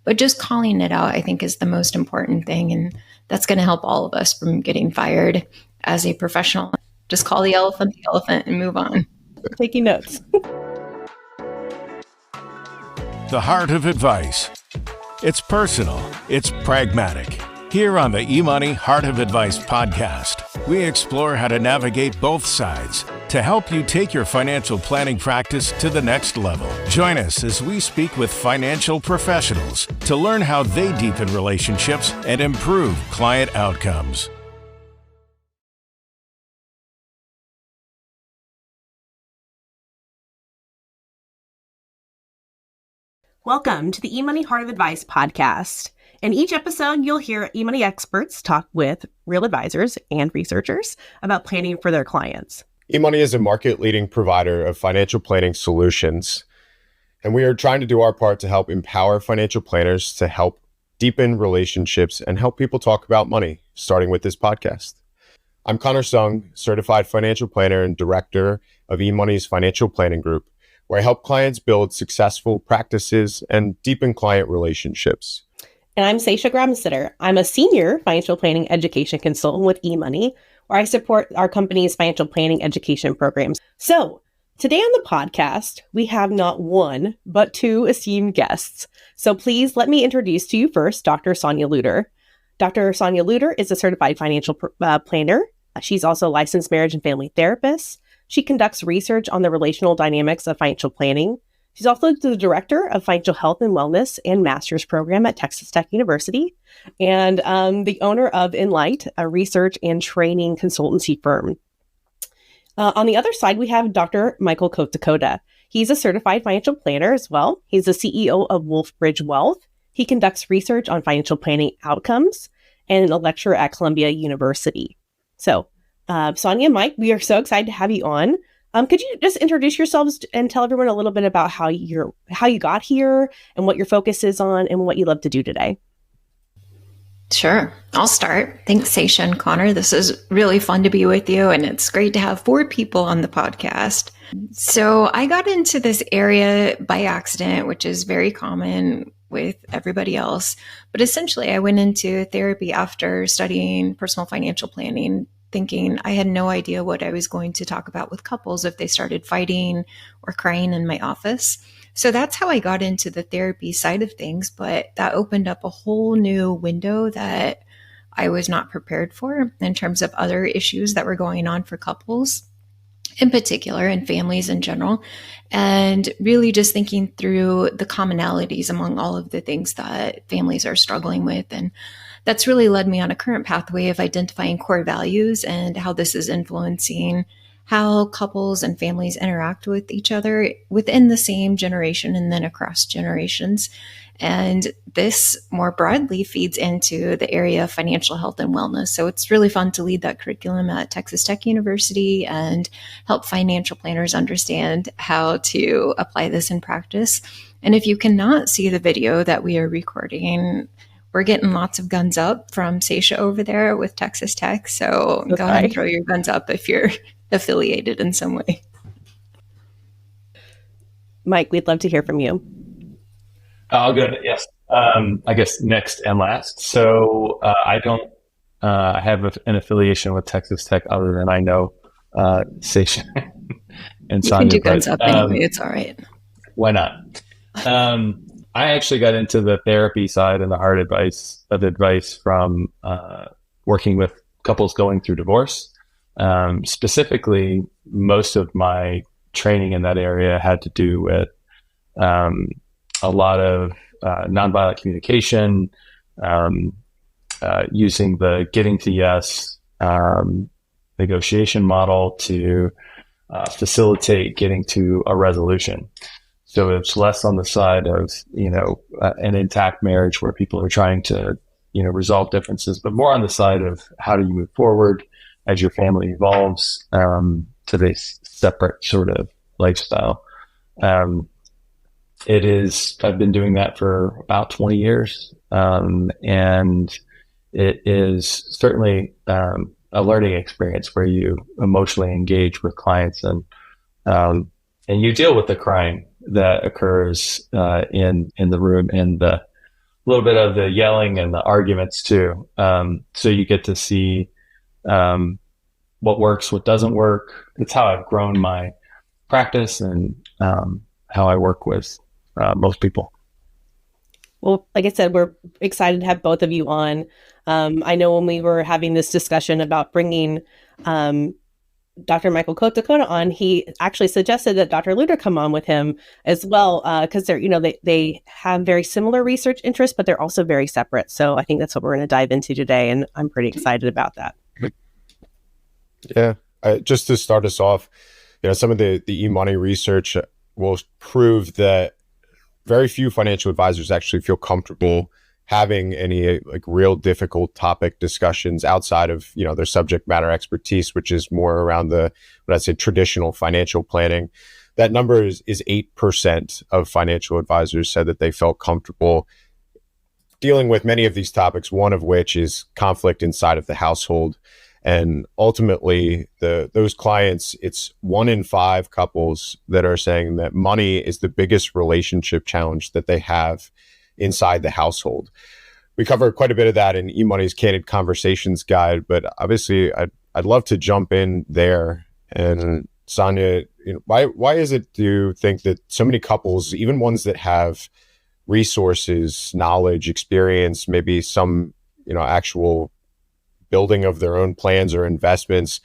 But just calling it out, I think, is the most important thing. And that's going to help all of us from getting fired as a professional. Just call the elephant and move on. Taking notes. The Heart of Advice. It's personal. It's pragmatic. Here on the eMoney Heart of Advice podcast, we explore how to navigate both sides to help you take your financial planning practice to the next level. Join us as we speak with financial professionals to learn how they deepen relationships and improve client outcomes. Welcome to the eMoney Heart of Advice podcast. In each episode, you'll hear eMoney experts talk with real advisors and researchers about planning for their clients. eMoney is a market-leading provider of financial planning solutions, and we are trying to do our part to help empower financial planners to help deepen relationships and help people talk about money, starting with this podcast. I'm Connor Sung, certified financial planner and director of eMoney's financial planning group, where I help clients build successful practices and deepen client relationships. And I'm Seisha Gramsitter. I'm a senior financial planning education consultant with eMoney, where I support our company's financial planning education programs. So today on the podcast, we have not one, but two esteemed guests. So please let me introduce to you first, Dr. Sonia Lueder. Dr. Sonia Lueder is a certified financial planner. She's also a licensed marriage and family therapist. She conducts research on the relational dynamics of financial planning. She's also the director of financial health and wellness and master's program at Texas Tech University, and the owner of Enlight, a research and training consultancy firm. On the other side, we have Dr. Michael Kotakota. He's a certified financial planner as well. He's the CEO of Wolfbridge Wealth. He conducts research on financial planning outcomes and a lecturer at Columbia University. So, Sonia and Mike, we are so excited to have you on. Could you just introduce yourselves and tell everyone a little bit about how you got here and what your focus is on and what you love to do today? Sure. I'll start. Thanks, Seisha and Connor. This is really fun to be with you, and it's great to have 4 people on the podcast. So I got into this area by accident, which is very common with everybody else. But essentially, I went into therapy after studying personal financial planning, thinking I had no idea what I was going to talk about with couples if they started fighting or crying in my office. So that's how I got into the therapy side of things, but that opened up a whole new window that I was not prepared for in terms of other issues that were going on for couples in particular and families in general, and really just thinking through the commonalities among all of the things that families are struggling with. And that's really led me on a current pathway of identifying core values and how this is influencing how couples and families interact with each other within the same generation and then across generations. And this more broadly feeds into the area of financial health and wellness. So it's really fun to lead that curriculum at Texas Tech University and help financial planners understand how to apply this in practice. And if you cannot see the video that we are recording, we're getting lots of guns up from Seisha over there with Texas Tech. So go ahead and throw your guns up if you're affiliated in some way. Mike, we'd love to hear from you. I'll go. Yes. I guess next and last. So I don't have an affiliation with Texas Tech other than I know Seisha and Sonia. You can do guns up anyway. It's all right. Why not? I actually got into the therapy side and the heart of advice from working with couples going through divorce. Specifically, most of my training in that area had to do with a lot of nonviolent communication, using the getting to yes negotiation model to facilitate getting to a resolution. So it's less on the side of, an intact marriage where people are trying to, resolve differences, but more on the side of how do you move forward as your family evolves to this separate sort of lifestyle. I've been doing that for about 20 years. And it is certainly a learning experience where you emotionally engage with clients and you deal with the crying that occurs in the room and the little bit of the yelling and the arguments too. So you get to see what works, what doesn't work. It's how I've grown my practice and how I work with most people. Well, like I said, we're excited to have both of you on. I know when we were having this discussion about bringing Dr. Michael Kotakota on, he actually suggested that Dr. Luder come on with him as well, because they have very similar research interests, but they're also very separate. So I think that's what we're going to dive into today, and I'm pretty excited about that. Yeah, just to start us off, some of the eMoney research will prove that very few financial advisors actually feel comfortable having any real difficult topic discussions outside of their subject matter expertise, which is more around what I'd say traditional financial planning. That number is 8% of financial advisors said that they felt comfortable dealing with many of these topics, one of which is conflict inside of the household. And ultimately, those clients, it's 1 in 5 couples that are saying that money is the biggest relationship challenge that they have inside the household. We cover quite a bit of that in eMoney's Candid Conversations guide, but obviously I'd love to jump in there. And Sonia, why is it, do you think, that so many couples, even ones that have resources, knowledge, experience, maybe some actual building of their own plans or investments,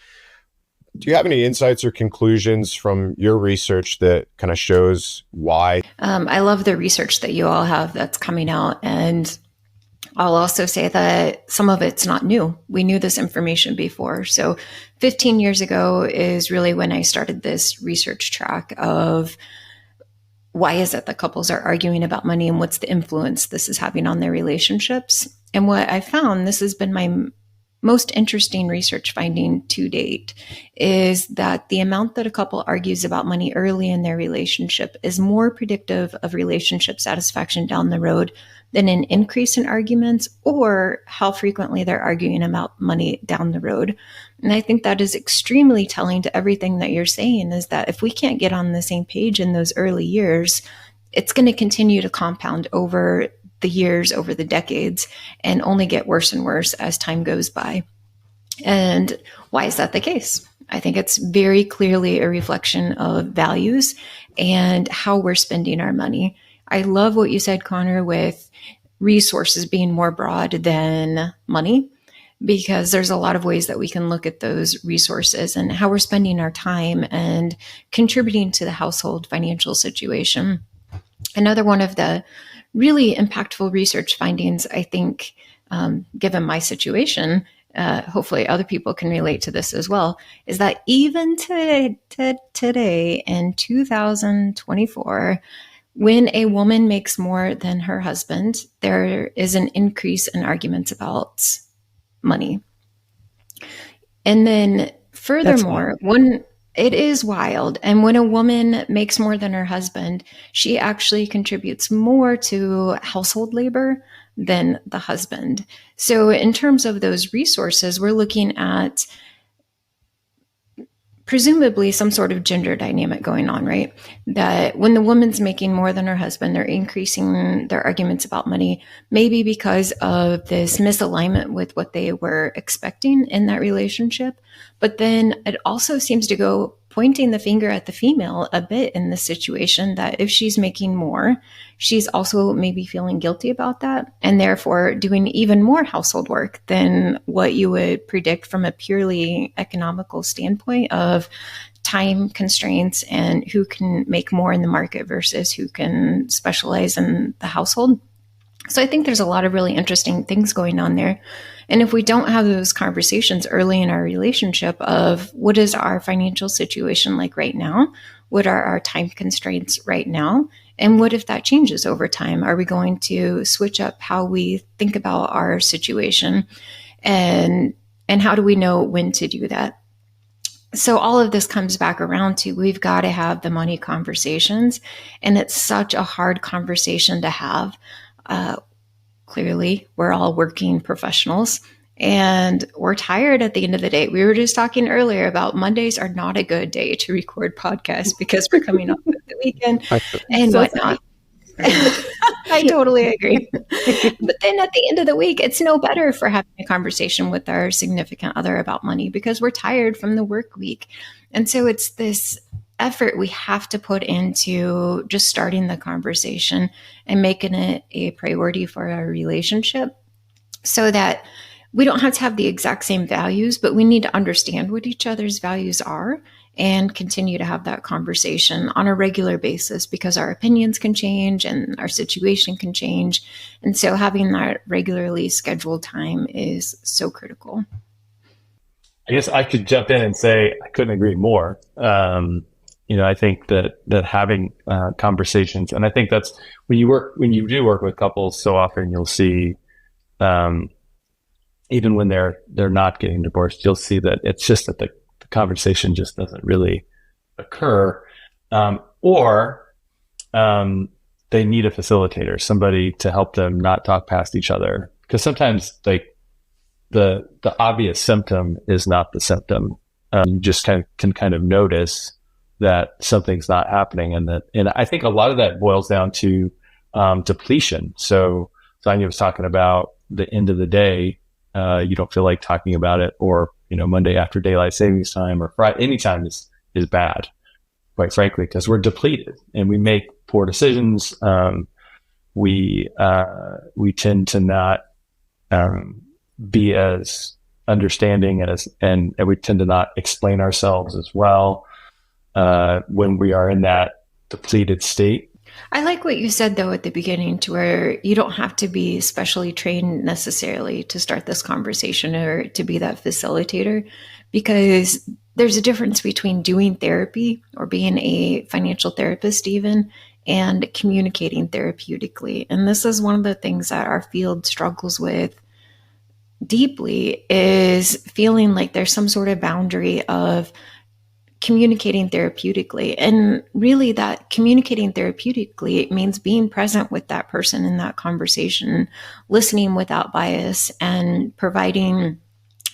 do you have any insights or conclusions from your research that kind of shows why? I love the research that you all have that's coming out. And I'll also say that some of it's not new. We knew this information before. So 15 years ago is really when I started this research track of why is it that couples are arguing about money and what's the influence this is having on their relationships. And what I found, this has been my most interesting research finding to date, is that the amount that a couple argues about money early in their relationship is more predictive of relationship satisfaction down the road than an increase in arguments or how frequently they're arguing about money down the road. And I think that is extremely telling to everything that you're saying, is that if we can't get on the same page in those early years, it's going to continue to compound over the years, over the decades, and only get worse and worse as time goes by. And why is that the case? I think it's very clearly a reflection of values and how we're spending our money. I love what you said, Connor, with resources being more broad than money, because there's a lot of ways that we can look at those resources and how we're spending our time and contributing to the household financial situation. Another one of the really impactful research findings, I think, given my situation, hopefully other people can relate to this as well, is that even today in 2024, when a woman makes more than her husband, there is an increase in arguments about money. And then furthermore, it is wild. And when a woman makes more than her husband, she actually contributes more to household labor than the husband. So in terms of those resources, we're looking at presumably some sort of gender dynamic going on, right? That when the woman's making more than her husband, they're increasing their arguments about money, maybe because of this misalignment with what they were expecting in that relationship. But then it also seems to go pointing the finger at the female a bit in this situation, that if she's making more, she's also maybe feeling guilty about that, and therefore doing even more household work than what you would predict from a purely economical standpoint of time constraints and who can make more in the market versus who can specialize in the household. So I think there's a lot of really interesting things going on there. And if we don't have those conversations early in our relationship of what is our financial situation like right now? What are our time constraints right now? And what if that changes over time? Are we going to switch up how we think about our situation? And how do we know when to do that? So all of this comes back around to, we've got to have the money conversations. And it's such a hard conversation to have. Clearly, we're all working professionals and we're tired at the end of the day. We were just talking earlier about Mondays are not a good day to record podcasts because we're coming off of the weekend and whatnot. I totally agree. But then at the end of the week, it's no better for having a conversation with our significant other about money because we're tired from the work week. And so it's this effort we have to put into just starting the conversation and making it a priority for our relationship so that we don't have to have the exact same values, but we need to understand what each other's values are and continue to have that conversation on a regular basis because our opinions can change and our situation can change. And so having that regularly scheduled time is so critical. I guess I could jump in and say I couldn't agree more. I think that having conversations, and I think that's when you do work with couples, so often you'll see, even when they're not getting divorced, you'll see that it's just that the conversation just doesn't really occur, or they need a facilitator, somebody to help them not talk past each other. Because sometimes, like the obvious symptom is not the symptom. You just can kind of notice that something's not happening, and I think a lot of that boils down to depletion. So Sonia was talking about the end of the day. You don't feel like talking about it, or Monday after daylight savings time or Friday, anytime is bad, quite frankly, because we're depleted and we make poor decisions. We tend to not be as understanding and we tend to not explain ourselves as well when we are in that depleted state. I like what you said, though, at the beginning, to where you don't have to be specially trained necessarily to start this conversation or to be that facilitator, because there's a difference between doing therapy or being a financial therapist even and communicating therapeutically. And this is one of the things that our field struggles with deeply, is feeling like there's some sort of boundary of communicating therapeutically. And really, that communicating therapeutically means being present with that person in that conversation, listening without bias, and providing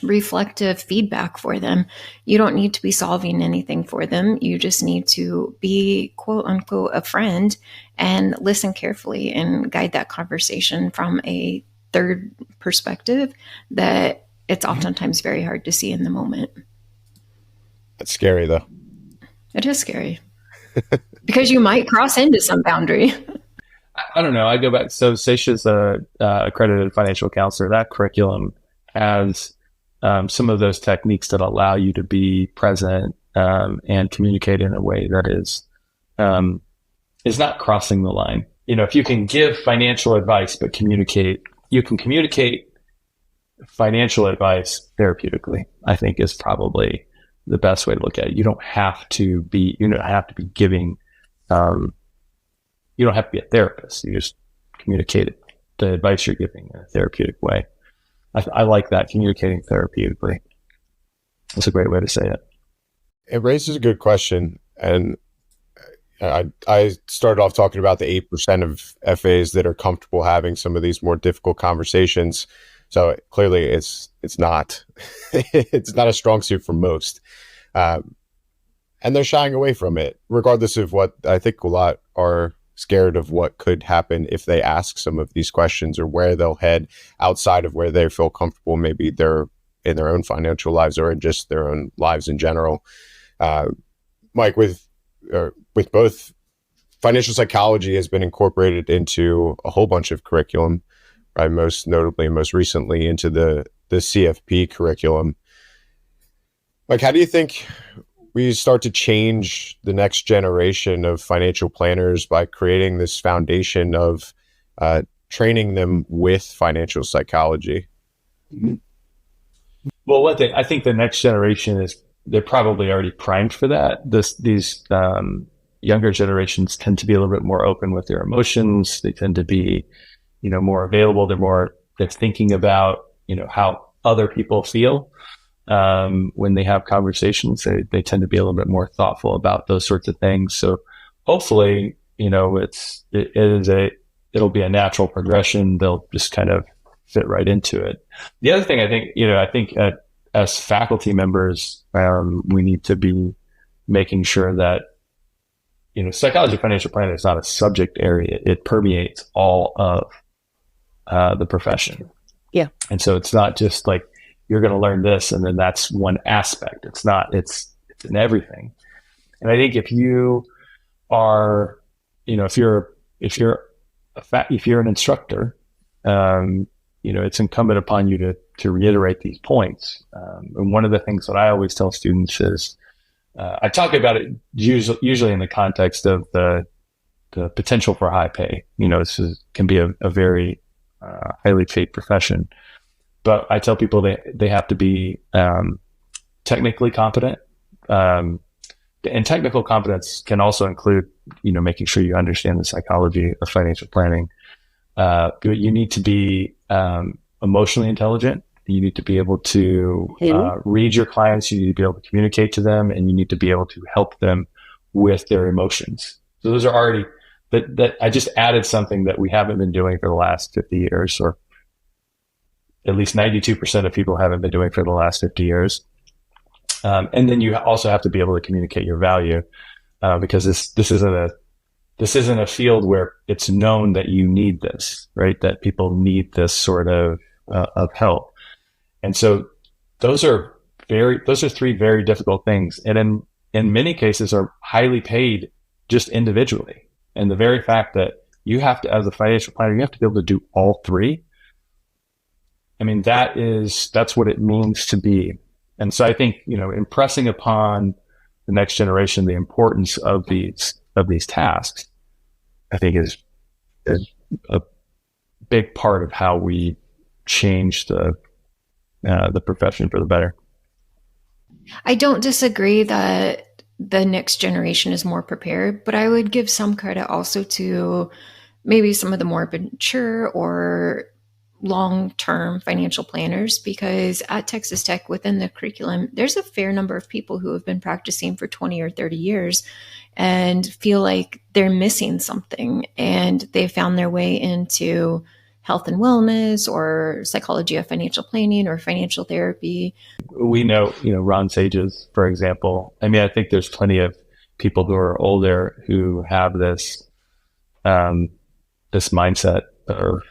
reflective feedback for them. You don't need to be solving anything for them. You just need to be, quote unquote, a friend and listen carefully and guide that conversation from a third perspective that it's oftentimes very hard to see in the moment. That's scary, though. It is scary because you might cross into some boundary. I don't know. I go back. So Seisha's a accredited financial counselor. That curriculum has some of those techniques that allow you to be present and communicate in a way that is not crossing the line. If you can give financial advice but you can communicate financial advice therapeutically, I think is probably the best way to look at it. You don't have to be giving, you don't have to be a therapist. You just communicate the advice you're giving in a therapeutic way. I like that, communicating therapeutically. That's a great way to say it. It raises a good question. And I started off talking about the 8% of FAs that are comfortable having some of these more difficult conversations. So clearly it's not, it's not a strong suit for most. And they're shying away from it, regardless of what I think a lot are scared of what could happen if they ask some of these questions, or where they'll head outside of where they feel comfortable. Maybe they're in their own financial lives or in just their own lives in general. Mike, with both, financial psychology has been incorporated into a whole bunch of curriculum, right? Most notably, most recently into the CFP curriculum. Like, how do you think we start to change the next generation of financial planners by creating this foundation of training them with financial psychology? Well, I think the next generation they're probably already primed for that. These younger generations tend to be a little bit more open with their emotions. They tend to be, more available. They're thinking about, how other people feel. When they have conversations, they tend to be a little bit more thoughtful about those sorts of things. So hopefully, it'll be a natural progression. They'll just kind of fit right into it. The other thing I think, as faculty members, we need to be making sure that, psychology of financial planning is not a subject area. It permeates all of the profession. Yeah. And so it's not just like you're going to learn this and then that's one aspect. It's not, it's in everything. And I think if you are, if you're an instructor, it's incumbent upon you to reiterate these points. And one of the things that I always tell students is, I talk about it usually in the context of the potential for high pay. This can be a very highly paid profession, but I tell people they have to be technically competent. And technical competence can also include, making sure you understand the psychology of financial planning. You need to be emotionally intelligent. You need to be able to read your clients. You need to be able to communicate to them, and you need to be able to help them with their emotions. So those are already that I just added something that we haven't been doing for the last 50 years, or at least 92% of people haven't been doing for the last 50 years. And then you also have to be able to communicate your value, because this isn't a field where it's known that you need this, right? That people need this sort of help. And so those are three very difficult things. And in many cases are highly paid just individually. And the very fact that you have to, as a financial planner, you have to be able to do all three. I mean, that's what it means to be. And so I think, impressing upon the next generation the importance of these tasks, I think is a big part of how we change the profession for the better. I don't disagree that the next generation is more prepared, but I would give some credit also to maybe some of the more mature or long-term financial planners, because at Texas Tech, within the curriculum, there's a fair number of people who have been practicing for 20 or 30 years and feel like they're missing something, and they found their way into health and wellness or psychology of financial planning or financial therapy. We know, Ron Sages, for example. I mean, I think there's plenty of people who are older who have this mindset of,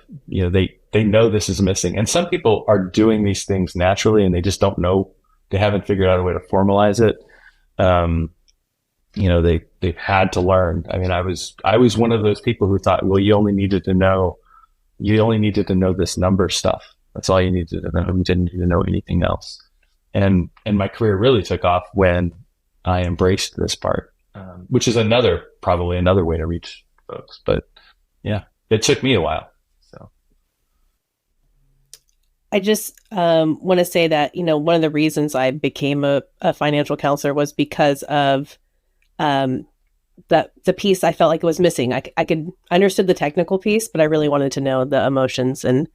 they know this is missing. And some people are doing these things naturally and they just don't know, they haven't figured out a way to formalize it. They've had to learn. I mean, I was one of those people who thought, well, you only needed to know this number stuff. That's all you needed to know. You didn't need to know anything else. And my career really took off when I embraced this part, which is probably another way to reach folks. But yeah, it took me a while. So I just want to say that, one of the reasons I became a financial counselor was because of the piece I felt like it was missing. I understood the technical piece, but I really wanted to know the emotions and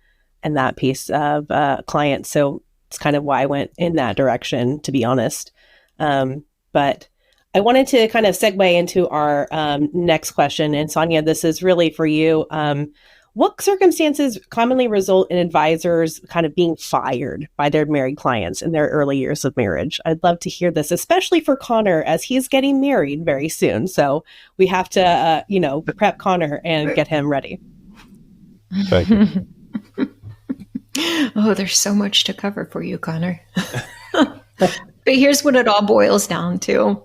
that piece of clients. So it's kind of why I went in that direction, to be honest. But I wanted to kind of segue into our next question. And Sonia, this is really for you. What circumstances commonly result in advisors kind of being fired by their married clients in their early years of marriage? I'd love to hear this, especially for Connor, as he's getting married very soon. So we have to, prep Connor and get him ready. Thank you. Oh, there's so much to cover for you, Connor. But here's what it all boils down to.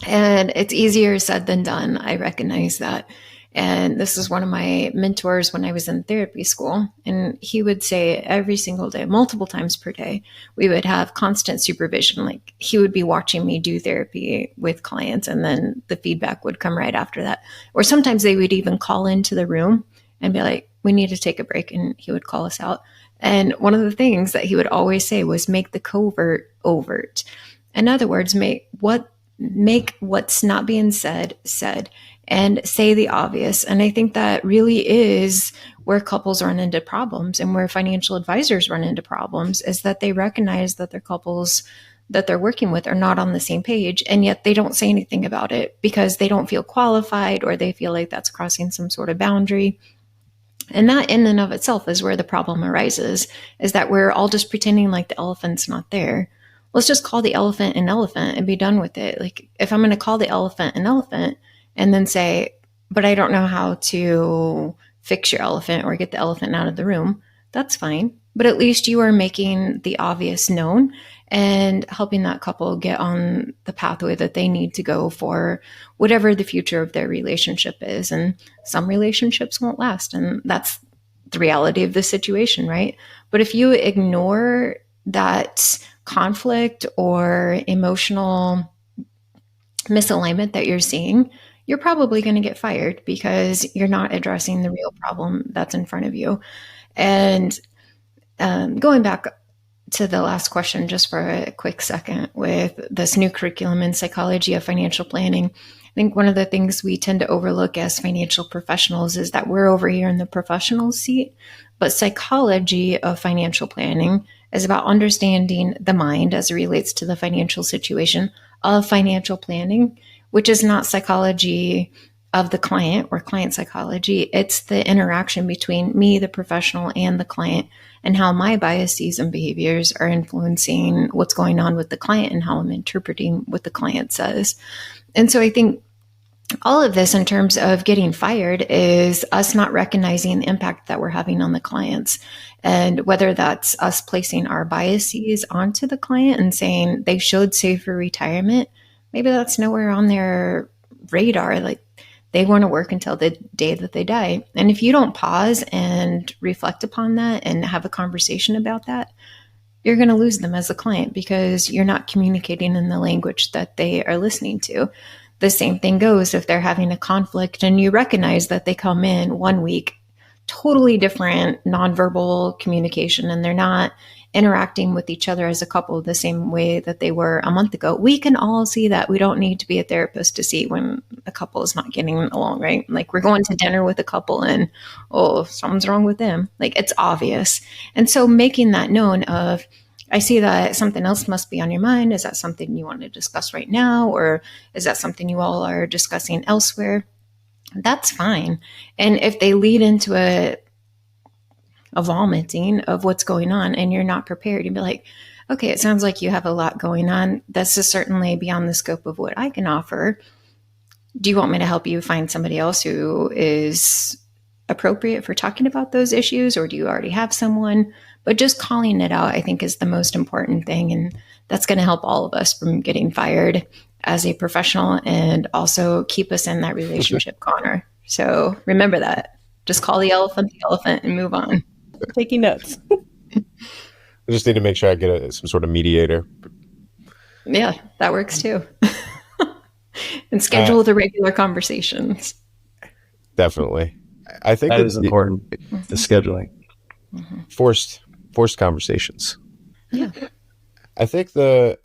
And it's easier said than done. I recognize that. And this is one of my mentors when I was in therapy school. And he would say every single day, multiple times per day, we would have constant supervision. Like he would be watching me do therapy with clients, and then the feedback would come right after that. Or sometimes they would even call into the room and be like, we need to take a break. And he would call us out. And one of the things that he would always say was make the covert overt. In other words, make what's not being said, and say the obvious. And I think that really is where couples run into problems, and where financial advisors run into problems, is that they recognize that their couples that they're working with are not on the same page, and yet they don't say anything about it because they don't feel qualified, or they feel like that's crossing some sort of boundary. And that in and of itself is where the problem arises, is that we're all just pretending like the elephant's not there. Let's just call the elephant an elephant and be done with it. Like if I'm going to call the elephant an elephant, and then say, but I don't know how to fix your elephant or get the elephant out of the room, that's fine. But at least you are making the obvious known and helping that couple get on the pathway that they need to go for whatever the future of their relationship is. And some relationships won't last. And that's the reality of the situation, right? But if you ignore that conflict or emotional misalignment that you're seeing, you're probably going to get fired because you're not addressing the real problem that's in front of you. And going back to the last question, just for a quick second, with this new curriculum in psychology of financial planning, I think one of the things we tend to overlook as financial professionals is that we're over here in the professional seat, but psychology of financial planning is about understanding the mind as it relates to the financial situation of financial planning, which is not psychology of the client or client psychology. It's the interaction between me, the professional, and the client, and how my biases and behaviors are influencing what's going on with the client and how I'm interpreting what the client says. And so I think all of this in terms of getting fired is us not recognizing the impact that we're having on the clients. And whether that's us placing our biases onto the client and saying they should save for retirement, maybe that's nowhere on their radar. Like, they want to work until the day that they die. And if you don't pause and reflect upon that and have a conversation about that, you're going to lose them as a client because you're not communicating in the language that they are listening to. The same thing goes if they're having a conflict and you recognize that they come in one week, totally different nonverbal communication, and they're not interacting with each other as a couple the same way that they were a month ago. We can all see that. We don't need to be a therapist to see when a couple is not getting along, right? Like, we're going to dinner with a couple and, oh, something's wrong with them. Like, it's obvious. And so making that known of, I see that something else must be on your mind. Is that something you want to discuss right now? Or is that something you all are discussing elsewhere? That's fine. And if they lead into a vomiting of what's going on and you're not prepared, you'd be like, okay, it sounds like you have a lot going on. This is certainly beyond the scope of what I can offer. Do you want me to help you find somebody else who is appropriate for talking about those issues, or do you already have someone? But just calling it out, I think, is the most important thing. And that's going to help all of us from getting fired as a professional and also keep us in that relationship, Connor. So remember that. Just call the elephant and move on. Taking notes. I just need to make sure I get some sort of mediator. Yeah, that works too. And schedule the regular conversations. Definitely. I think that is important. The scheduling. Forced conversations. Yeah. I think you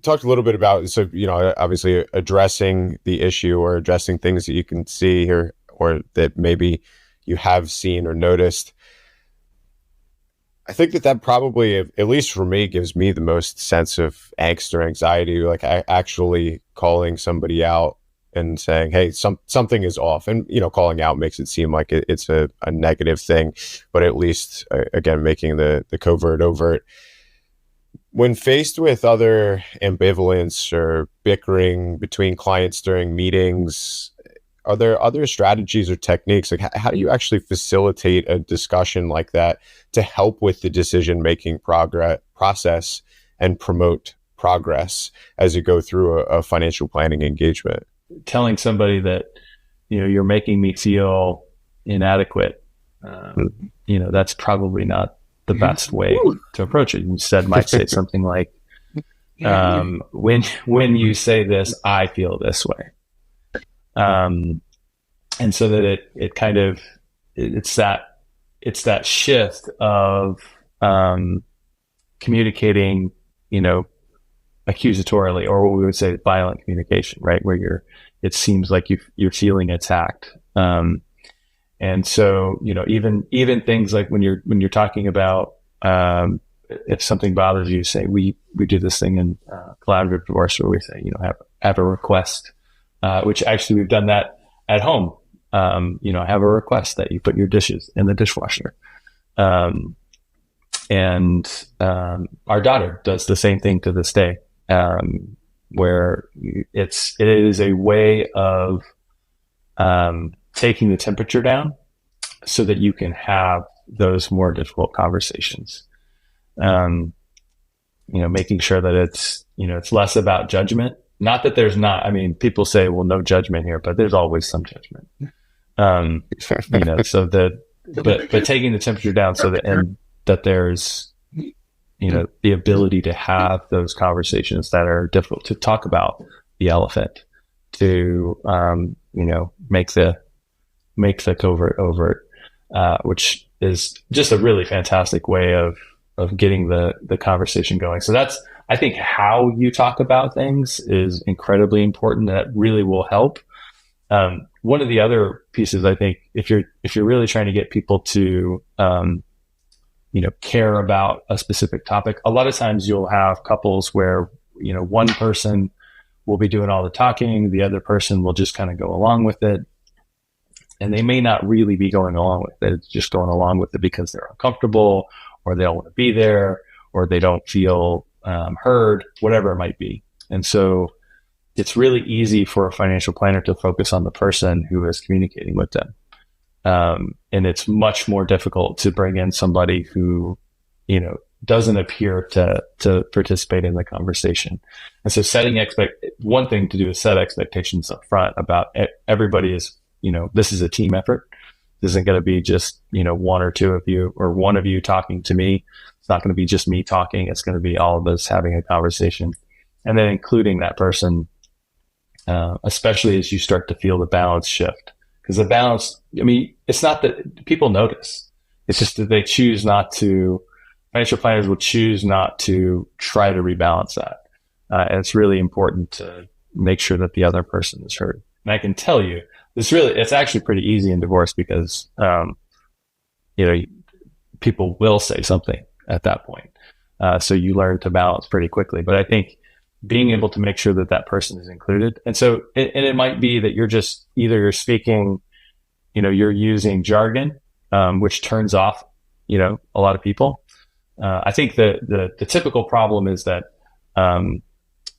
talked a little bit about, so, obviously addressing the issue or addressing things that you can see or that maybe you have seen or noticed. I think that probably, at least for me, gives me the most sense of angst or anxiety, like actually calling somebody out and saying, hey, something is off. And, calling out makes it seem like it's a negative thing, but at least, again, making the covert overt. When faced with other ambivalence or bickering between clients during meetings, are there other strategies or techniques? Like, how do you actually facilitate a discussion like that to help with the decision-making process and promote progress as you go through a financial planning engagement? Telling somebody that, you're making me feel inadequate, that's probably not the best way to approach it. Instead, might say something like, when you say this, I feel this way. And so that it kind of, it's that shift of, communicating, accusatorily, or what we would say violent communication, right? Where it seems like you're feeling attacked. And so, even things like when you're talking about, if something bothers you, say, we do this thing in collaborative divorce where we say, have a request, which actually we've done that at home. Have a request that you put your dishes in the dishwasher. And our daughter does the same thing to this day. where it is a way of taking the temperature down so that you can have those more difficult conversations. Making sure that it's less about judgment. Not that there's not, I mean, people say, well, no judgment here, but there's always some judgment. So but taking the temperature down so that there's, the ability to have those conversations that are difficult, to talk about the elephant, to, make the covert overt, which is just a really fantastic way of getting the conversation going. So that's, I think, how you talk about things is incredibly important. That really will help. One of the other pieces, I think, if you're really trying to get people to, care about a specific topic, a lot of times you'll have couples where, one person will be doing all the talking, the other person will just kind of go along with it. And they may not really be going along with it. It's just going along with it because they're uncomfortable, or they don't want to be there, or they don't feel heard, whatever it might be. And so it's really easy for a financial planner to focus on the person who is communicating with them. And it's much more difficult to bring in somebody who, doesn't appear to participate in the conversation. And so one thing to do is set expectations up front about everybody is, this is a team effort. This isn't going to be just, one or two of you, or one of you talking to me. It's not going to be just me talking. It's going to be all of us having a conversation, and then including that person, especially as you start to feel the balance shift. Because the balance, it's not that people notice. It's just that they choose not to, financial planners will choose not to try to rebalance that. And it's really important to make sure that the other person is heard. And I can tell you, it's actually pretty easy in divorce because, people will say something at that point. So you learn to balance pretty quickly. But I think being able to make sure that that person is included. And so, it might be that you're speaking, you're using jargon, which turns off, a lot of people. I think the typical problem is that,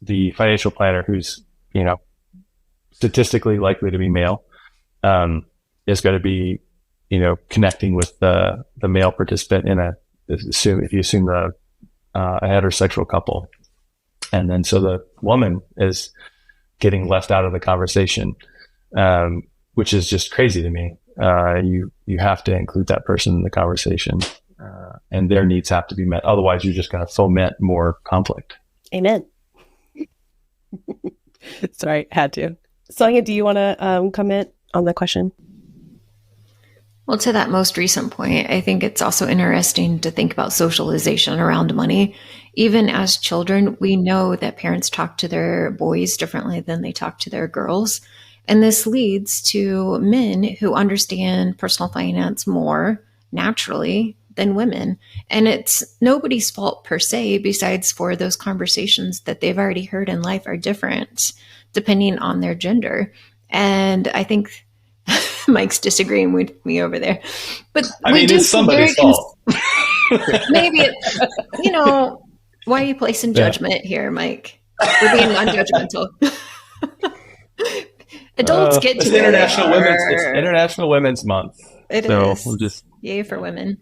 the financial planner who's, statistically likely to be male, is going to be, connecting with the male participant if you assume a heterosexual couple. And then so the woman is getting left out of the conversation, which is just crazy to me. You have to include that person in the conversation, and their needs have to be met. Otherwise, you're just going to foment more conflict. Amen. Sorry, had to. Sonia, do you want to comment on the question? Well, to that most recent point, I think it's also interesting to think about socialization around money. Even as children, we know that parents talk to their boys differently than they talk to their girls. And this leads to men who understand personal finance more naturally than women. And it's nobody's fault per se, besides for those conversations that they've already heard in life are different depending on their gender. And I think Mike's disagreeing with me over there. But it's somebody's fault. Maybe it's, why are you placing judgment here, Mike? We're being non-judgmental. Adults get to it's International Women's Month. It is. We'll just yay for women.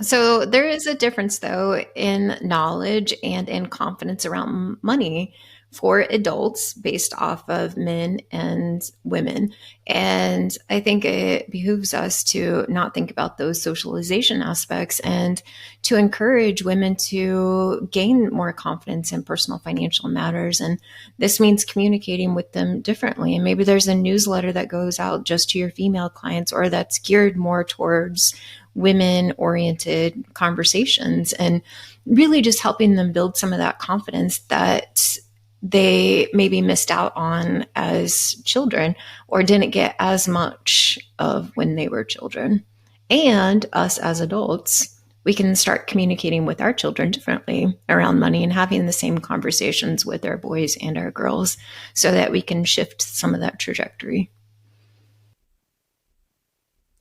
So there is a difference, though, in knowledge and in confidence around money for adults based off of men and women. And I think it behooves us to not think about those socialization aspects and to encourage women to gain more confidence in personal financial matters. And this means communicating with them differently. And maybe there's a newsletter that goes out just to your female clients, or that's geared more towards women-oriented conversations, and really just helping them build some of that confidence that they maybe missed out on as children or didn't get as much of when they were children. And us as adults, we can start communicating with our children differently around money and having the same conversations with our boys and our girls so that we can shift some of that trajectory.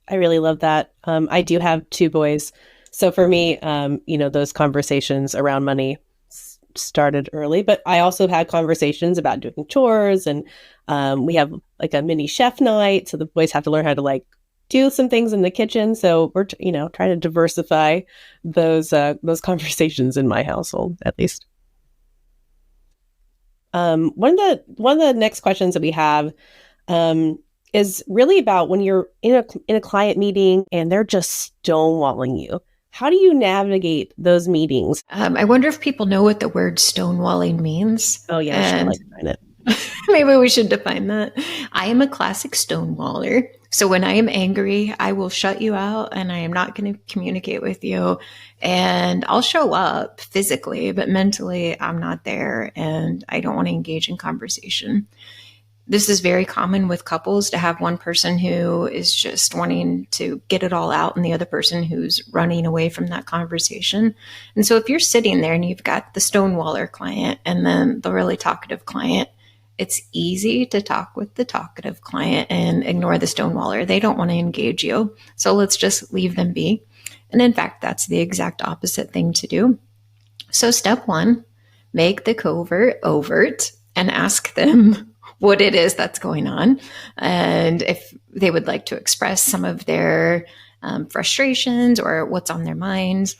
I really love that. I do have two boys. So for me, those conversations around money started early, but I also had conversations about doing chores, and we have like a mini chef night. So the boys have to learn how to like do some things in the kitchen. So we're, trying to diversify those conversations in my household, at least. One of the next questions that we have is really about when you're in a client meeting and they're just stonewalling you. How do you navigate those meetings? I wonder if people know what the word stonewalling means. Oh yeah, I should like define it. Maybe we should define that. I am a classic stonewaller. So when I am angry, I will shut you out and I am not going to communicate with you. And I'll show up physically, but mentally I'm not there and I don't want to engage in conversation. This is very common with couples to have one person who is just wanting to get it all out and the other person who's running away from that conversation. And so if you're sitting there and you've got the stonewaller client and then the really talkative client, it's easy to talk with the talkative client and ignore the stonewaller. They don't want to engage you. So let's just leave them be. And in fact, that's the exact opposite thing to do. So step one, make the covert overt and ask them what it is that's going on. And if they would like to express some of their frustrations or what's on their minds.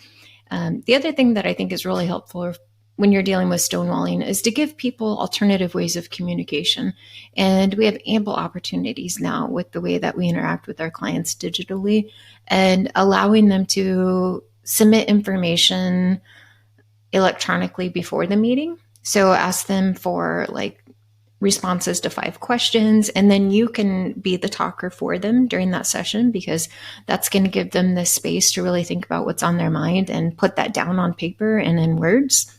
The other thing that I think is really helpful when you're dealing with stonewalling is to give people alternative ways of communication. And we have ample opportunities now with the way that we interact with our clients digitally and allowing them to submit information electronically before the meeting. So ask them for like responses to 5 questions, and then you can be the talker for them during that session because that's going to give them the space to really think about what's on their mind and put that down on paper and in words.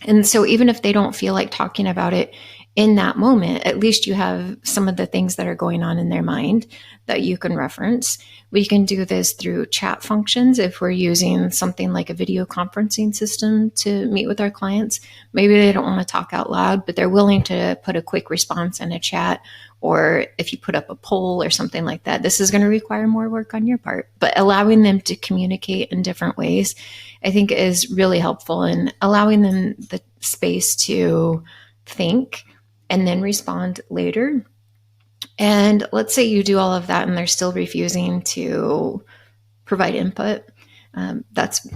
And so even if they don't feel like talking about it in that moment, at least you have some of the things that are going on in their mind that you can reference. We can do this through chat functions if we're using something like a video conferencing system to meet with our clients. Maybe they don't want to talk out loud, but they're willing to put a quick response in a chat. Or if you put up a poll or something like that, this is going to require more work on your part. But allowing them to communicate in different ways, I think is really helpful, and allowing them the space to think and then respond later. And let's say you do all of that and they're still refusing to provide input. That's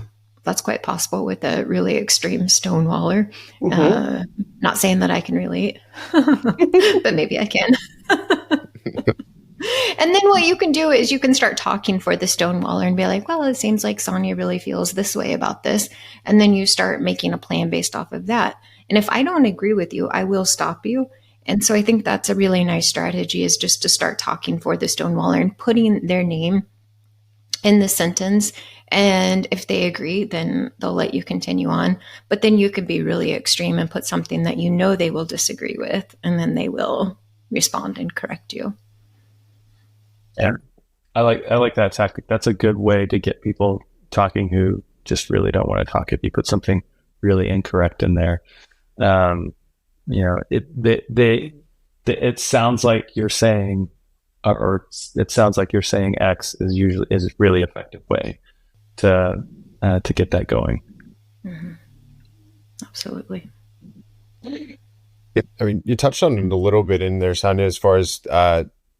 quite possible with a really extreme stonewaller. Mm-hmm. Not saying that I can relate, but maybe I can. And then what you can do is you can start talking for the stonewaller and be like, well, it seems like Sonia really feels this way about this. And then you start making a plan based off of that. And if I don't agree with you, I will stop you. And so I think that's a really nice strategy, is just to start talking for the stonewaller and putting their name in the sentence. And if they agree, then they'll let you continue on. But then you could be really extreme and put something that you know they will disagree with, and then they will respond and correct you. Yeah, I like that tactic. That's a good way to get people talking who just really don't want to talk. If you put something really incorrect in there, it sounds like you're saying, or it sounds like you're saying X is a really effective way to get that going. Mm-hmm. Absolutely. I mean, you touched on it a little bit in there, Sonia, as far as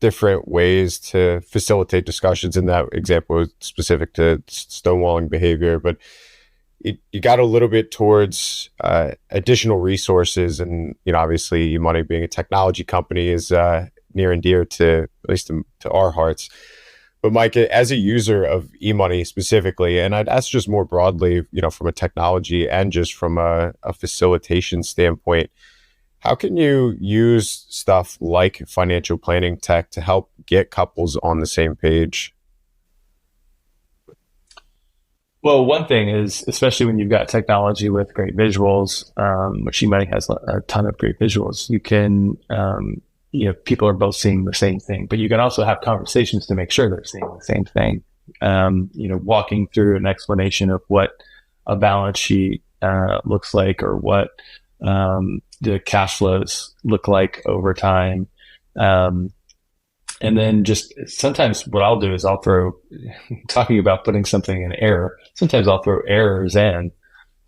different ways to facilitate discussions. In that example, specific to stonewalling behavior, but you got a little bit towards additional resources, and obviously, eMoney being a technology company is near and dear to at least to our hearts. But Mike, as a user of eMoney specifically, and I'd ask just more broadly, from a technology and just from a facilitation standpoint, how can you use stuff like financial planning tech to help get couples on the same page? Well, one thing is, especially when you've got technology with great visuals, which eMoney has a ton of great visuals, you can, people are both seeing the same thing, but you can also have conversations to make sure they're seeing the same thing. Walking through an explanation of what a balance sheet looks like, or what the cash flows look like over time. And then just sometimes what I'll do is I'll throw, talking about putting something in error, sometimes I'll throw errors in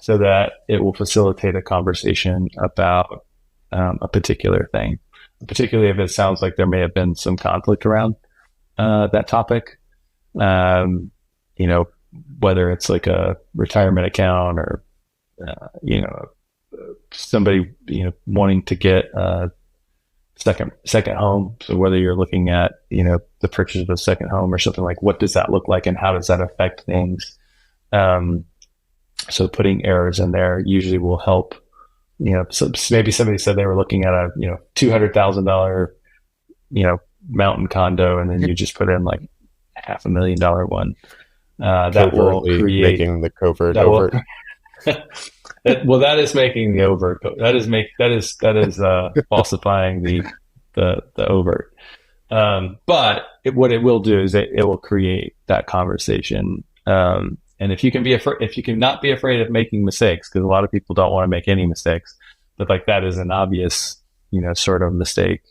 so that it will facilitate a conversation about a particular thing, particularly if it sounds like there may have been some conflict around that topic. You know, whether it's like a retirement account or, you know, somebody, you know, wanting to get a second home. So whether you're looking at, you know, the purchase of a second home or something, like what does that look like and how does that affect things? So putting errors in there usually will help. You know, so maybe somebody said they were looking at a, you know, $200,000, you know, mountain condo, and then you just put in like $500,000 one. That will create making the covert overt. Well, that is making the overt. That is falsifying the overt. But what it will do is it will create that conversation. And if you can not be afraid of making mistakes, because a lot of people don't want to make any mistakes, but like that is an obvious, you know, sort of mistake.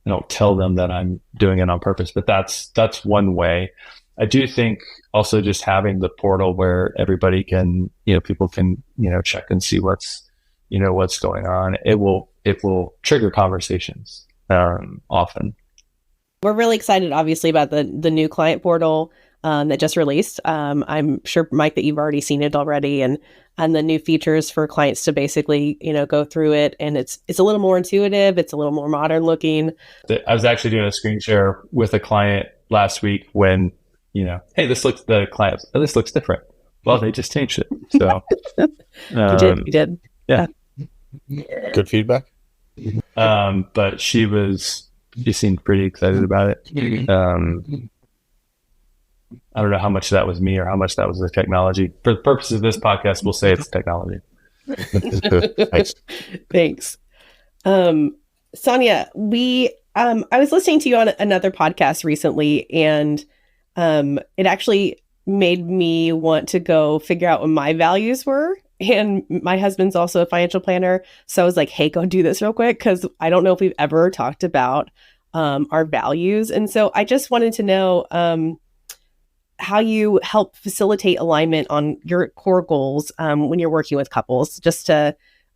I don't tell them that I'm doing it on purpose, but that's one way. I do think also just having the portal where everybody can, you know, people can, you know, check and see what's going on. It will trigger conversations often. We're really excited, obviously, about the new client portal that just released. I'm sure, Mike, that you've already seen it already, and the new features for clients to basically, you know, go through it. And it's a little more intuitive. It's a little more modern looking. I was actually doing a screen share with a client last week when, you know, hey, this looks different. Well, they just changed it. So you did. Yeah. Good feedback. But she seemed pretty excited about it. I don't know how much that was me or how much that was the technology. For the purposes of this podcast, we'll say it's technology. Thanks. Sonia, I was listening to you on another podcast recently, and it actually made me want to go figure out what my values were. And my husband's also a financial planner. So I was like, hey, go do this real quick, because I don't know if we've ever talked about our values. And so I just wanted to know how you help facilitate alignment on your core goals when you're working with couples.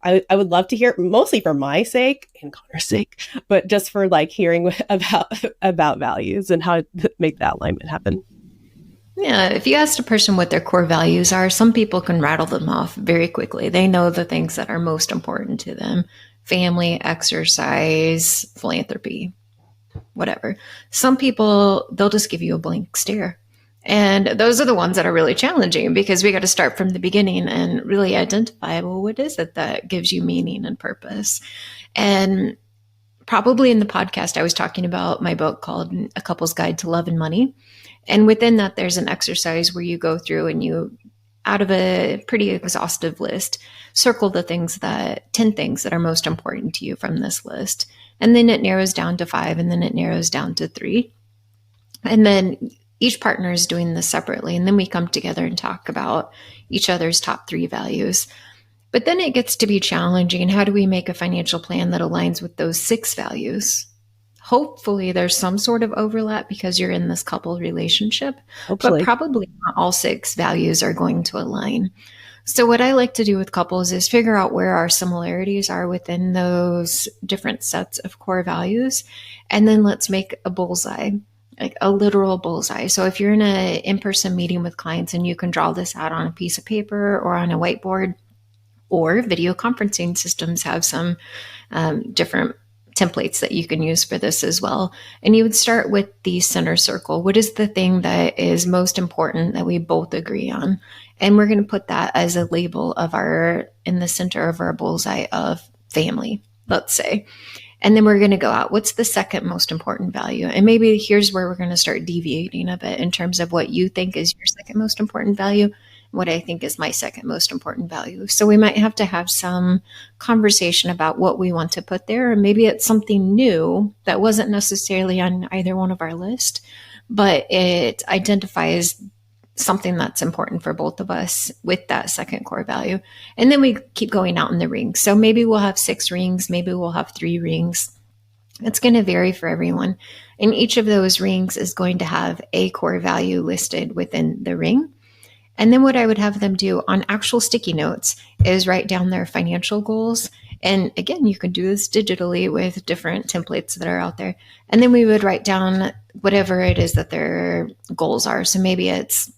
I would love to hear, mostly for my sake and Connor's sake, but just for like hearing about values and how to make that alignment happen. Yeah, if you ask a person what their core values are, some people can rattle them off very quickly. They know the things that are most important to them: family, exercise, philanthropy, whatever. Some people, they'll just give you a blank stare. And those are the ones that are really challenging, because we got to start from the beginning and really identify, well, what is it that gives you meaning and purpose? And probably in the podcast, I was talking about my book called A Couple's Guide to Love and Money. And within that, there's an exercise where you go through and you, out of a pretty exhaustive list, circle the 10 things that are most important to you from this list. And then it narrows down to 5, and then it narrows down to 3. And then each partner is doing this separately. And then we come together and talk about each other's top 3 values. But then it gets to be challenging. How do we make a financial plan that aligns with those 6 values? Hopefully there's some sort of overlap because you're in this couple relationship, Hopefully. But probably not all 6 values are going to align. So what I like to do with couples is figure out where our similarities are within those different sets of core values. And then let's make a bullseye, like a literal bullseye. So if you're in an in-person meeting with clients and you can draw this out on a piece of paper or on a whiteboard, or video conferencing systems have some different templates that you can use for this as well. And you would start with the center circle. What is the thing that is most important that we both agree on? And we're going to put that as a label in the center of our bullseye of family, let's say. And then we're going to go out, what's the second most important value? And maybe here's where we're going to start deviating a bit in terms of what you think is your second most important value, what I think is my second most important value. So we might have to have some conversation about what we want to put there. Or maybe it's something new that wasn't necessarily on either one of our list, but it identifies something that's important for both of us with that second core value. And then we keep going out in the rings. So maybe we'll have 6 rings, maybe we'll have 3 rings. It's going to vary for everyone. And each of those rings is going to have a core value listed within the ring. And then what I would have them do on actual sticky notes is write down their financial goals. And again, you can do this digitally with different templates that are out there. And then we would write down whatever it is that their goals are. So maybe it's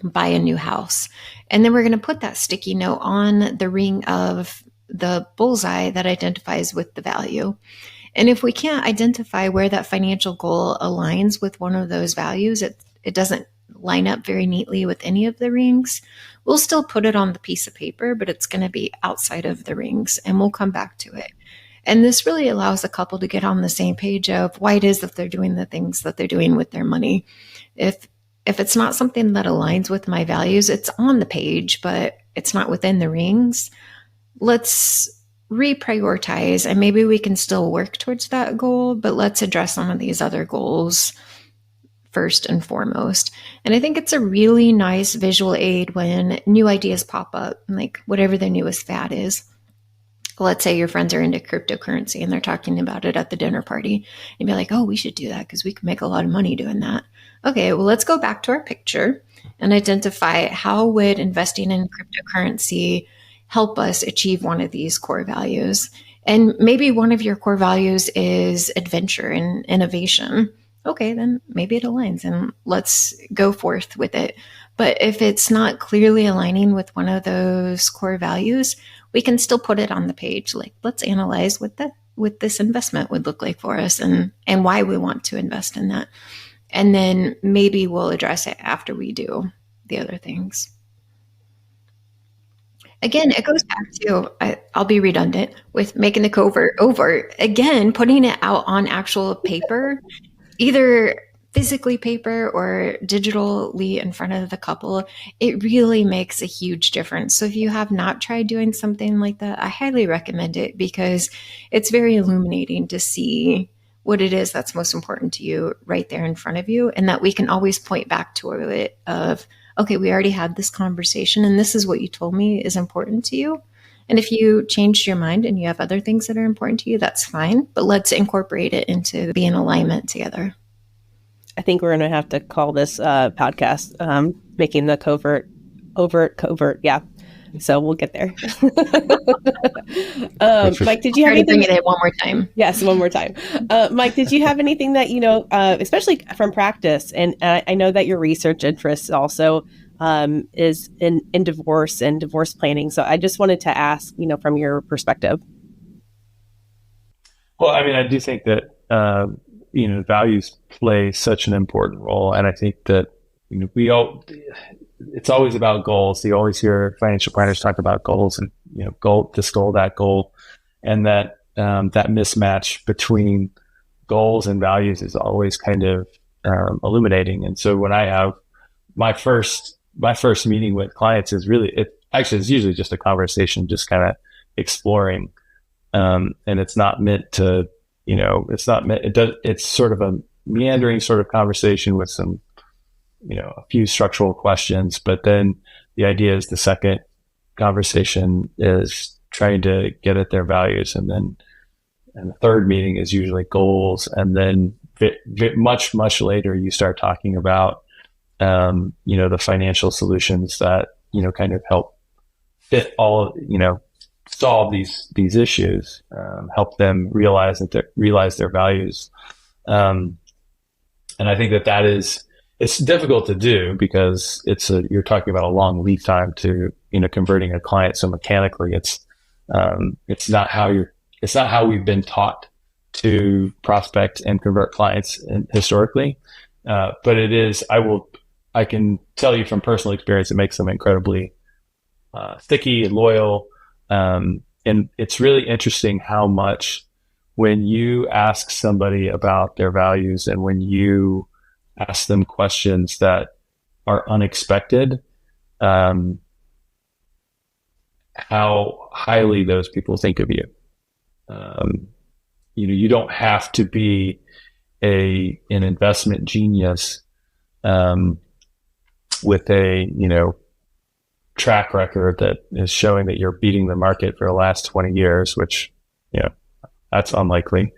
buy a new house. And then we're going to put that sticky note on the ring of the bullseye that identifies with the value. And if we can't identify where that financial goal aligns with one of those values, it doesn't line up very neatly with any of the rings, we'll still put it on the piece of paper, but it's going to be outside of the rings, and we'll come back to it. And this really allows a couple to get on the same page of why it is that they're doing the things that they're doing with their money. If it's not something that aligns with my values, it's on the page, but it's not within the rings. Let's reprioritize, and maybe we can still work towards that goal, but let's address some of these other goals first and foremost. And I think it's a really nice visual aid when new ideas pop up, like whatever the newest fad is. Let's say your friends are into cryptocurrency and they're talking about it at the dinner party. And be like, oh, we should do that because we can make a lot of money doing that. Okay, well, let's go back to our picture and identify how would investing in cryptocurrency help us achieve one of these core values. And maybe one of your core values is adventure and innovation. Okay, then maybe it aligns and let's go forth with it. But if it's not clearly aligning with one of those core values, we can still put it on the page. Like, let's analyze what this investment would look like for us and why we want to invest in that. And then maybe we'll address it after we do the other things. Again, it goes back to, I'll be redundant with making the covert overt. Again, putting it out on actual paper, either physically paper or digitally in front of the couple, it really makes a huge difference. So if you have not tried doing something like that, I highly recommend it because it's very illuminating to see what it is that's most important to you right there in front of you, and that we can always point back to it of, okay, we already had this conversation and this is what you told me is important to you. And if you changed your mind and you have other things that are important to you, that's fine. But let's incorporate it into being in alignment together. I think we're going to have to call this podcast making the covert overt. Yeah. So we'll get there. Mike, did you have anything? Bring it in one more time. Yes, one more time. Mike, did you have anything that, especially from practice? And I know that your research interests also is in divorce and divorce planning. So I just wanted to ask, from your perspective. Well, I mean, I do think that, values play such an important role. And I think that, it's always about goals. You always hear financial planners talk about goals and, this goal, that goal. And that mismatch between goals and values is always kind of illuminating. And so when I have my first meeting with clients is it's usually just a conversation, just kind of exploring. And it's not meant to, it's sort of a meandering sort of conversation with some, a few structural questions, but then the idea is the second conversation is trying to get at their values. And the third meeting is usually goals. And then much, much later, you start talking about, the financial solutions that, kind of help fit all, solve these issues, help them realize their values. And I think that is, it's difficult to do because you're talking about a long lead time to, converting a client. So mechanically it's not how we've been taught to prospect and convert clients historically. But it is, I can tell you from personal experience, it makes them incredibly sticky and loyal. And it's really interesting how much when you ask somebody about their values and when you ask them questions that are unexpected, how highly those people think of you. You don't have to be an investment genius with a track record that is showing that you're beating the market for the last 20 years, which that's unlikely.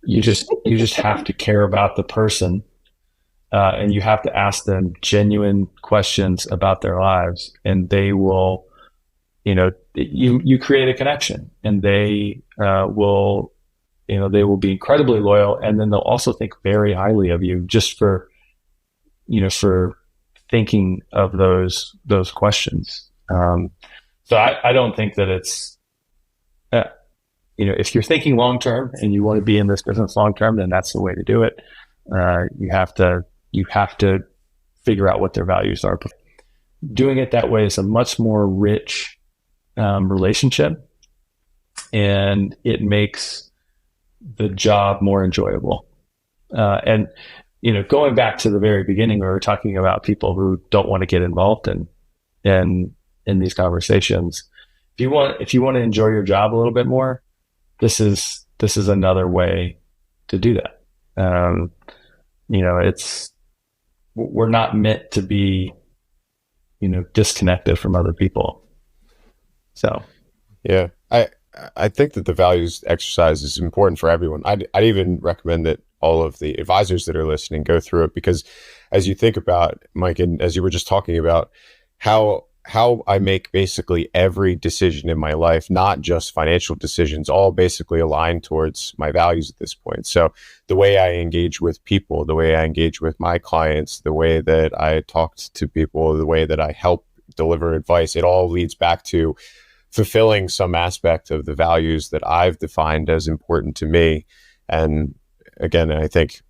You just have to care about the person and you have to ask them genuine questions about their lives, and they will, you create a connection, and they will, they will be incredibly loyal, and then they'll also think very highly of you just for thinking of those questions. So I don't think that it's, if you're thinking long term and you want to be in this business long term, then that's the way to do it. You have to figure out what their values are. Doing it that way is a much more rich relationship, and it makes the job more enjoyable. And going back to the very beginning, where we were talking about people who don't want to get involved in these conversations. If you want to enjoy your job a little bit more, this is another way to do that. We're not meant to be, disconnected from other people. So, yeah, I think that the values exercise is important for everyone. I'd even recommend that all of the advisors that are listening go through it, because as you think about, Mike, and as you were just talking about how I make basically every decision in my life, not just financial decisions, all basically aligned towards my values at this point. So the way I engage with people, the way I engage with my clients, the way that I talk to people, the way that I help deliver advice, it all leads back to fulfilling some aspect of the values that I've defined as important to me. And again, I think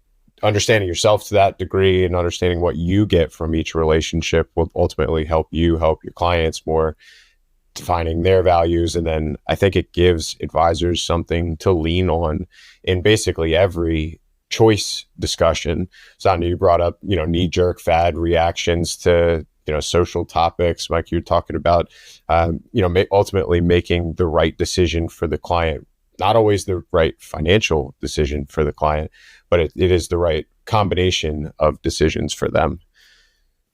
understanding yourself to that degree and understanding what you get from each relationship will ultimately help your clients more, defining their values. And then I think it gives advisors something to lean on in basically every choice discussion. Sonia, you brought up, knee-jerk fad reactions to, social topics, like you're talking about, ultimately making the right decision for the client. Not always the right financial decision for the client, but it is the right combination of decisions for them.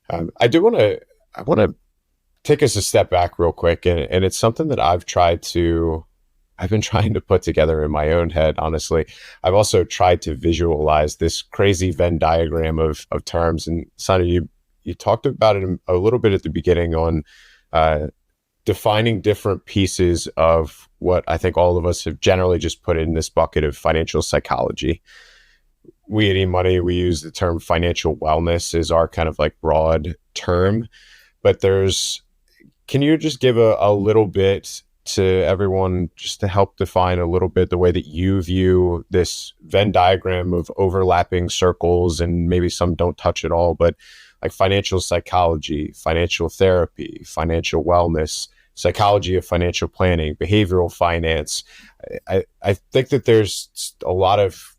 I want to take us a step back real quick, and it's something that I've been trying to put together in my own head. Honestly, I've also tried to visualize this crazy Venn diagram of terms. And Sonia, you talked about it a little bit at the beginning on defining different pieces of what I think all of us have generally just put in this bucket of financial psychology. We at eMoney, we use the term financial wellness as our kind of like broad term, but can you just give a little bit to everyone just to help define a little bit the way that you view this Venn diagram of overlapping circles, and maybe some don't touch at all, but like financial psychology, financial therapy, financial wellness, psychology of financial planning, behavioral finance. I think that there's a lot of,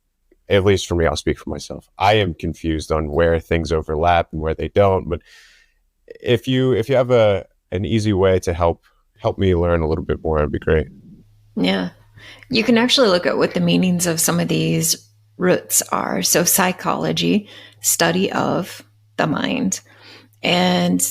at least for me, I'll speak for myself, I am confused on where things overlap and where they don't. But if you have an easy way to help me learn a little bit more, it'd be great. Yeah. You can actually look at what the meanings of some of these roots are. So psychology, study of the mind. And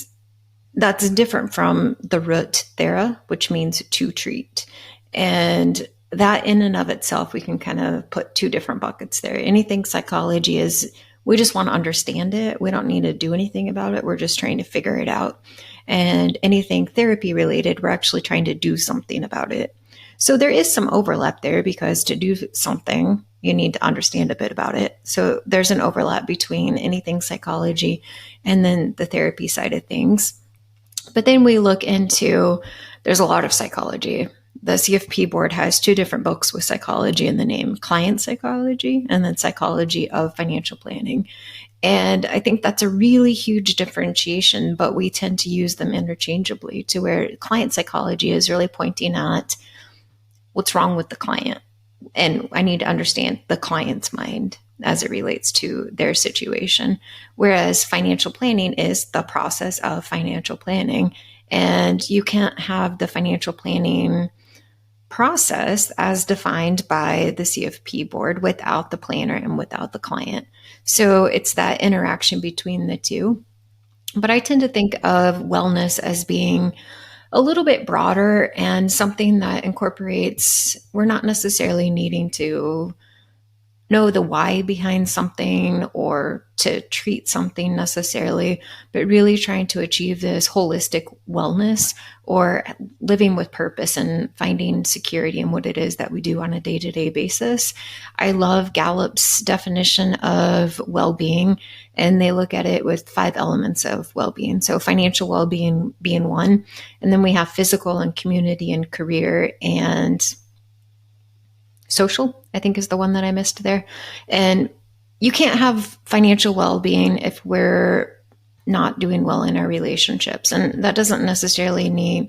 that's different from the root thera, which means to treat. And that in and of itself, we can kind of put two different buckets there. Anything psychology is, we just want to understand it. We don't need to do anything about it. We're just trying to figure it out. And anything therapy related, we're actually trying to do something about it. So there is some overlap there, because to do something, you need to understand a bit about it. So there's an overlap between anything psychology and then the therapy side of things. But then we look into, there's a lot of psychology. The CFP board has two different books with psychology in the name, client psychology and then psychology of financial planning. And I think that's a really huge differentiation, but we tend to use them interchangeably, to where client psychology is really pointing at what's wrong with the client. And I need to understand the client's mind as it relates to their situation. Whereas financial planning is the process of financial planning. And you can't have the financial planning process as defined by the CFP board without the planner and without the client. So it's that interaction between the two. But I tend to think of wellness as being a little bit broader and something that incorporates, we're not necessarily needing to know the why behind something or to treat something necessarily, but really trying to achieve this holistic wellness or living with purpose and finding security in what it is that we do on a day-to-day basis. I love Gallup's definition of well-being, and they look at it with 5 elements of well-being. So financial well-being being one, and then we have physical and community and career and social, I think, is the one that I missed there. And you can't have financial well-being if we're not doing well in our relationships. And that doesn't necessarily mean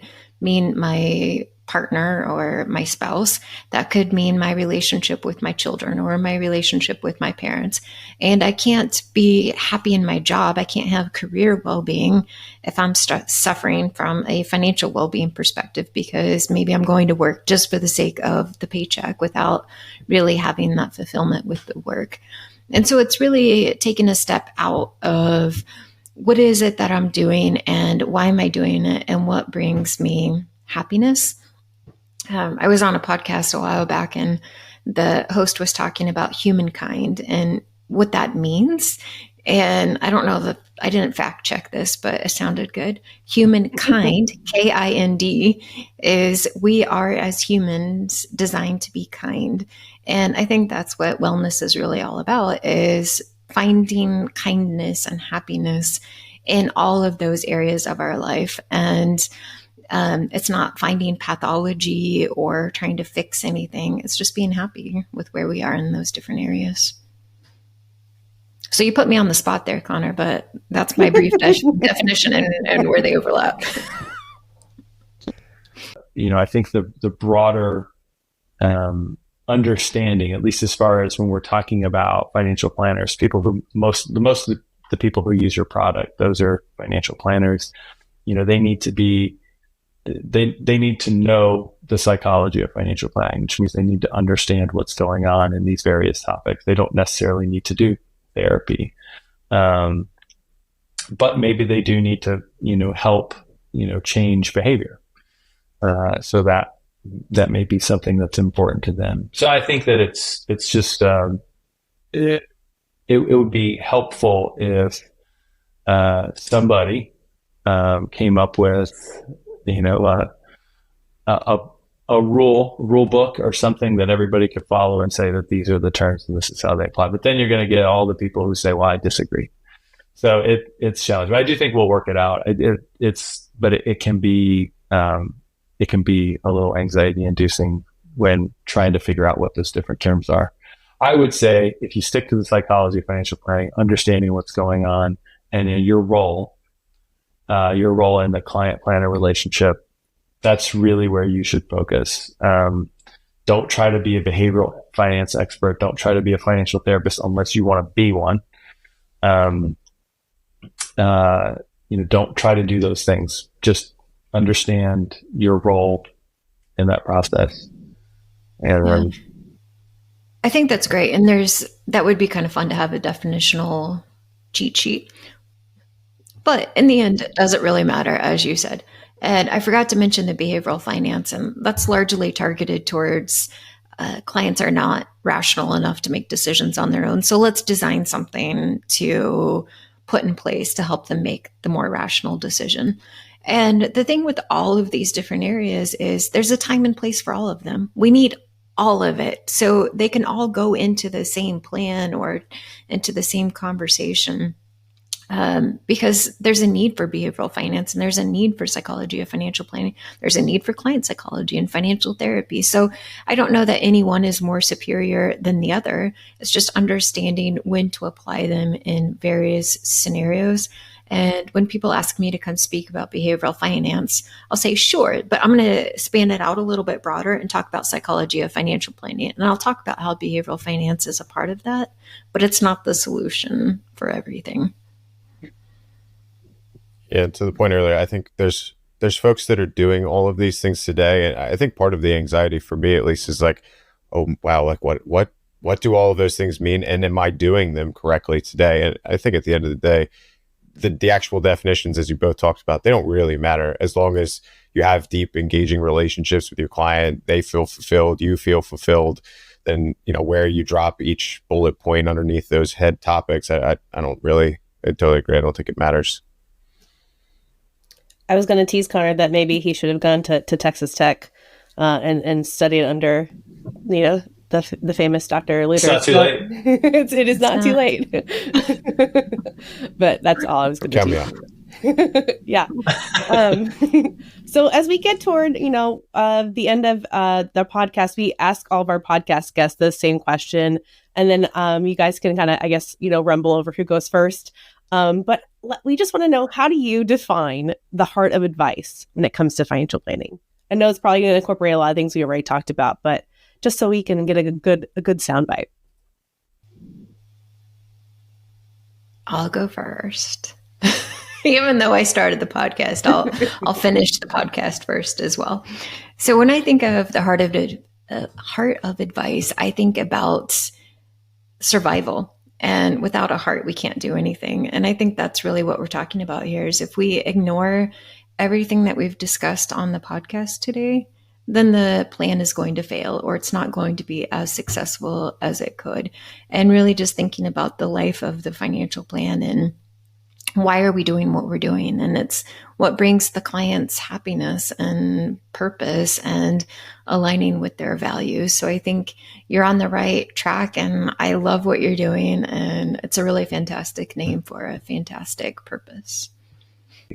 my partner or my spouse. That could mean my relationship with my children or my relationship with my parents. And I can't be happy in my job. I can't have career well-being if I'm suffering from a financial well-being perspective, because maybe I'm going to work just for the sake of the paycheck without really having that fulfillment with the work. And so it's really taking a step out of what is it that I'm doing and why am I doing it and what brings me happiness. I was on a podcast a while back, and the host was talking about humankind and what that means. And I don't know that I didn't fact check this, but it sounded good. Humankind, Kind, is we are as humans designed to be kind. And I think that's what wellness is really all about, is finding kindness and happiness in all of those areas of our life. And it's not finding pathology or trying to fix anything. It's just being happy with where we are in those different areas. So you put me on the spot there, Connor, but that's my brief definition and where they overlap. I think the broader understanding, at least as far as when we're talking about financial planners, people who the people who use your product, those are financial planners. They need to be they need to know the psychology of financial planning, which means they need to understand what's going on in these various topics. They don't necessarily need to do therapy, but maybe they do need to, help, change behavior. So that may be something that's important to them. So I think that it's just it would be helpful if somebody came up with a rule book or something that everybody could follow and say that these are the terms and this is how they apply. But then you're going to get all the people who say, well, I disagree. So it's challenging. But I do think we'll work it out. It can be a little anxiety inducing when trying to figure out what those different terms are. I would say if you stick to the psychology of financial planning, understanding what's going on and in your role in the client planner relationship, that's really where you should focus. Don't try to be a behavioral finance expert. Don't try to be a financial therapist unless you want to be one. Don't try to do those things. Just understand your role in that process. And I think that's great. And that would be kind of fun to have a definitional cheat sheet. But in the end, it doesn't really matter, as you said. And I forgot to mention the behavioral finance, and that's largely targeted towards clients are not rational enough to make decisions on their own. So let's design something to put in place to help them make the more rational decision. And the thing with all of these different areas is there's a time and place for all of them. We need all of it. So they can all go into the same plan or into the same conversation. Because there's a need for behavioral finance and there's a need for psychology of financial planning. There's a need for client psychology and financial therapy. So I don't know that any one is more superior than the other. It's just understanding when to apply them in various scenarios. And when people ask me to come speak about behavioral finance, I'll say, sure, but I'm going to span it out a little bit broader and talk about psychology of financial planning. And I'll talk about how behavioral finance is a part of that, but it's not the solution for everything. Yeah, to the point earlier, I think there's folks that are doing all of these things today, and I think part of the anxiety for me, at least, is like, oh wow, like what do all of those things mean, and am I doing them correctly today? And I think at the end of the day, the actual definitions, as you both talked about, they don't really matter as long as you have deep, engaging relationships with your client. They feel fulfilled, you feel fulfilled. then, where you drop each bullet point underneath those head topics, I totally agree. I don't think it matters. I was going to tease Connor that maybe he should have gone to Texas Tech and studied under, the famous Dr. Luder. It's not too late. It is not too late. But that's all I was going to tease. Yeah. So as we get toward, the end of the podcast, we ask all of our podcast guests the same question. And then you guys can kind of, I guess, rumble over who goes first. But we just want to know, how do you define the heart of advice when it comes to financial planning? I know it's probably going to incorporate a lot of things we already talked about, but just so we can get a good soundbite. I'll go first. Even though I started the podcast, I'll finish the podcast first as well. So when I think of the heart of advice, I think about survival. And without a heart, we can't do anything. And I think that's really what we're talking about here, is if we ignore everything that we've discussed on the podcast today, then the plan is going to fail, or it's not going to be as successful as it could. And really just thinking about the life of the financial plan and why are we doing what we're doing? And it's what brings the clients happiness and purpose and aligning with their values. So I think you're on the right track, and I love what you're doing. And it's a really fantastic name for a fantastic purpose.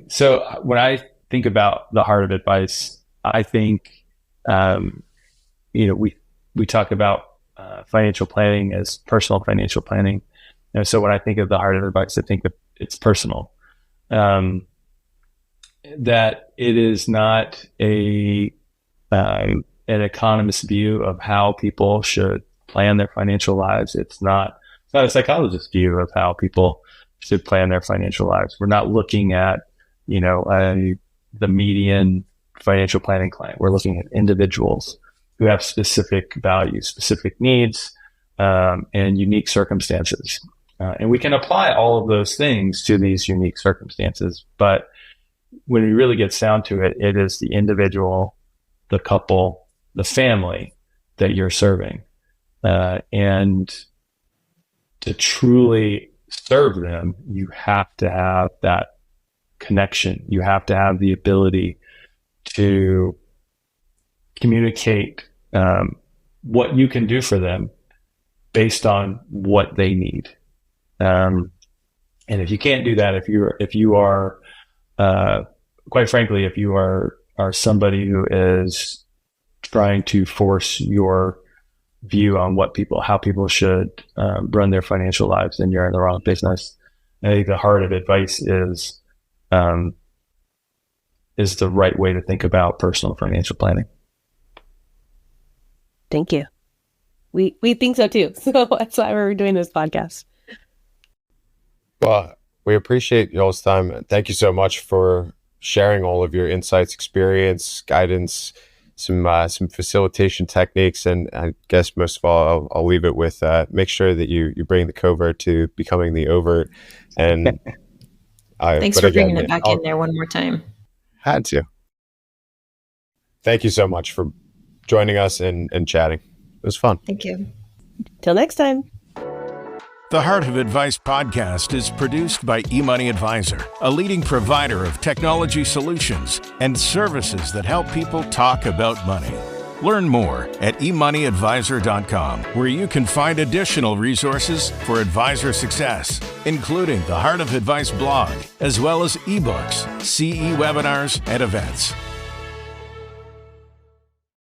So when I think about the heart of advice, I think, we talk about financial planning as personal financial planning. And so when I think of the heart of advice, I think of it's personal, that it is not an economist view of how people should plan their financial lives. It's not a psychologist's view of how people should plan their financial lives. We're not looking at, the median financial planning client. We're looking at individuals who have specific values, specific needs, and unique circumstances. And we can apply all of those things to these unique circumstances. But when it really gets down to it, it is the individual, the couple, the family that you're serving. And to truly serve them, you have to have that connection. You have to have the ability to communicate what you can do for them based on what they need. And if you can't do that, if you are, quite frankly, if you are somebody who is trying to force your view on how people should run their financial lives, then you're in the wrong business. I think the heart of advice is the right way to think about personal financial planning. Thank you. We think so too. So that's why we're doing this podcast. Well, we appreciate y'all's time. Thank you so much for sharing all of your insights, experience, guidance, some facilitation techniques, and I guess most of all, I'll leave it with make sure that you bring the Covert to becoming the Overt. And thanks for bringing it back in there one more time. Had to. Thank you so much for joining us and chatting. It was fun. Thank you. Till next time. The Heart of Advice podcast is produced by eMoney Advisor, a leading provider of technology solutions and services that help people talk about money. Learn more at emoneyadvisor.com, where you can find additional resources for advisor success, including the Heart of Advice blog, as well as ebooks, CE webinars, and events.